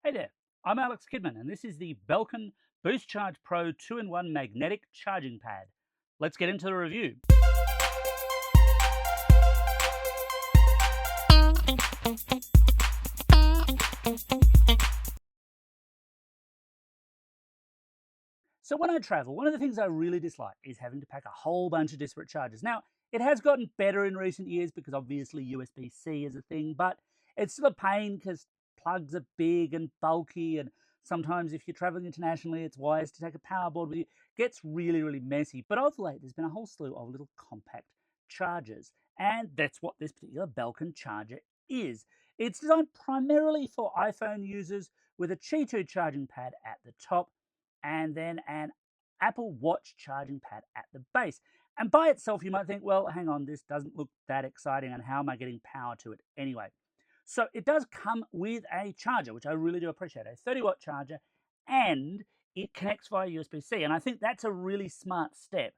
Hey there, I'm Alex Kidman, and this is the Belkin BoostCharge Pro 2-in-1 magnetic charging pad. Let's get into the review. So when I travel, one of the things I really dislike is having to pack a whole bunch of disparate chargers. Now, it has gotten better in recent years because obviously USB-C is a thing, but it's still a pain because plugs are big and bulky, and sometimes if you're traveling internationally, it's wise to take a power board with you. It gets really, really messy. But of late, there's been a whole slew of little compact chargers, and that's what this particular Belkin charger is. It's designed primarily for iPhone users with a Qi 2 charging pad at the top and then an Apple Watch charging pad at the base. And by itself, you might think, well, hang on, this doesn't look that exciting, and how am I getting power to it anyway? So it does come with a charger, which I really do appreciate, a 30-watt charger, and it connects via USB-C. And I think that's a really smart step,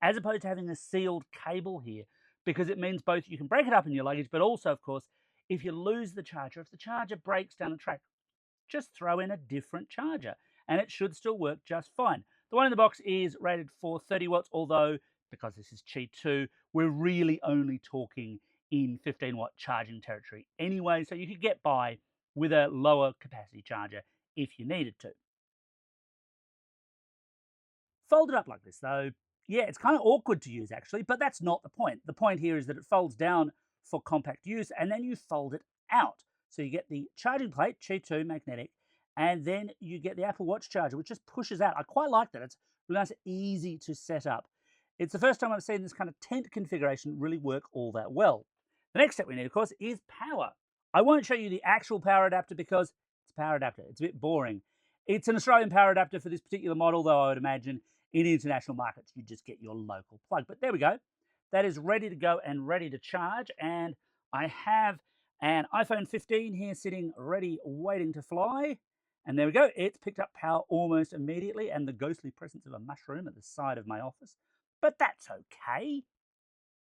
as opposed to having a sealed cable here, because it means both you can break it up in your luggage, but also, of course, if you lose the charger, if the charger breaks down the track, just throw in a different charger, and it should still work just fine. The one in the box is rated for 30 watts, although because this is Qi 2, we're really only talking in 15-watt charging territory anyway, so you could get by with a lower capacity charger if you needed to. Folded up like this, though, yeah, it's kind of awkward to use actually, but that's not the point. The point here is that it folds down for compact use, and then you fold it out. So you get the charging plate, Qi 2 magnetic, and then you get the Apple Watch charger, which just pushes out. I quite like that. It's really nice and easy to set up. It's the first time I've seen this kind of tent configuration really work all that well. The next step we need, of course, is power. I won't show you the actual power adapter because it's a power adapter. It's a bit boring. It's an Australian power adapter for this particular model, though I would imagine in international markets you just get your local plug. But there we go. That is ready to go and ready to charge. And I have an iPhone 15 here sitting ready, waiting to fly. And there we go. It's picked up power almost immediately, and the ghostly presence of a mushroom at the side of my office. But that's okay.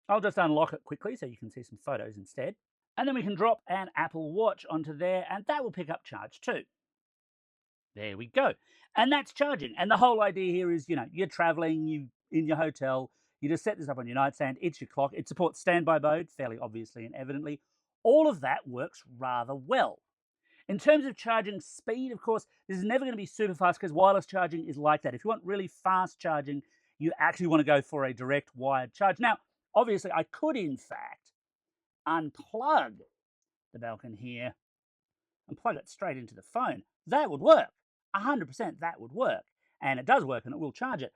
I'll just unlock it quickly so you can see some photos instead. And then we can drop an Apple Watch onto there, and that will pick up charge too. There we go. And that's charging. And the whole idea here is, you're traveling, you in your hotel, you just set this up on your nightstand, it's your clock, it supports standby mode, fairly obviously and evidently. All of that works rather well. In terms of charging speed, of course, this is never going to be super fast because wireless charging is like that. If you want really fast charging, you actually want to go for a direct wired charge. Now, obviously, I could, in fact, unplug the Belkin here and plug it straight into the phone. That would work. 100% that would work. And it does work, and it will charge it.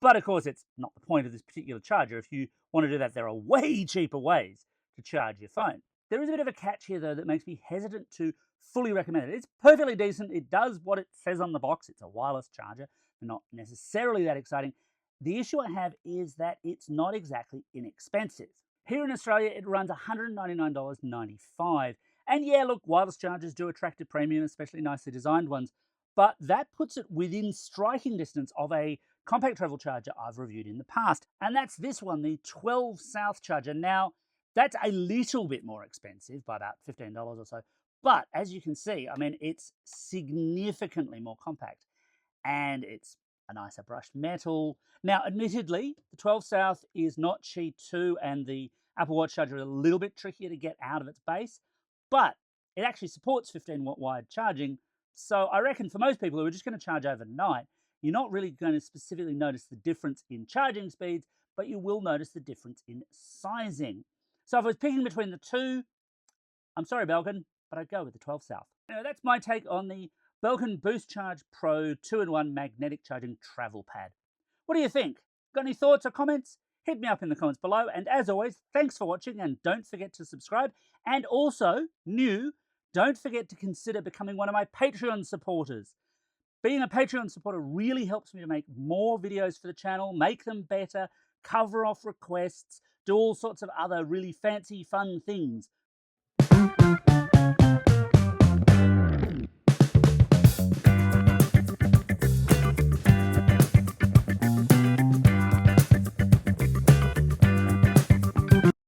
But, of course, it's not the point of this particular charger. If you want to do that, there are way cheaper ways to charge your phone. There is a bit of a catch here, though, that makes me hesitant to fully recommend it. It's perfectly decent. It does what it says on the box. It's a wireless charger, not necessarily that exciting. The issue I have is that it's not exactly inexpensive. Here in Australia, it runs $199.95. And yeah, look, wireless chargers do attract a premium, especially nicely designed ones. But that puts it within striking distance of a compact travel charger I've reviewed in the past. And that's this one, the 12 South charger. Now, that's a little bit more expensive, by about $15 or so. But as you can see, I mean, it's significantly more compact. And it's a nicer brushed metal. Now, admittedly, the 12 South is not Qi 2, and the Apple Watch charger is a little bit trickier to get out of its base, but it actually supports 15-watt wired charging. So I reckon for most people who are just going to charge overnight, you're not really going to specifically notice the difference in charging speeds, but you will notice the difference in sizing. So if I was picking between the two, I'm sorry, Belkin, but I'd go with the 12 South. Anyway, that's my take on the Belkin BoostCharge Pro 2-in-1 magnetic charging travel pad. What do you think? Got any thoughts or comments? Hit me up in the comments below. And as always, thanks for watching, and don't forget to subscribe. And also, don't forget to consider becoming one of my Patreon supporters. Being a Patreon supporter really helps me to make more videos for the channel, make them better, cover off requests, do all sorts of other really fancy, fun things.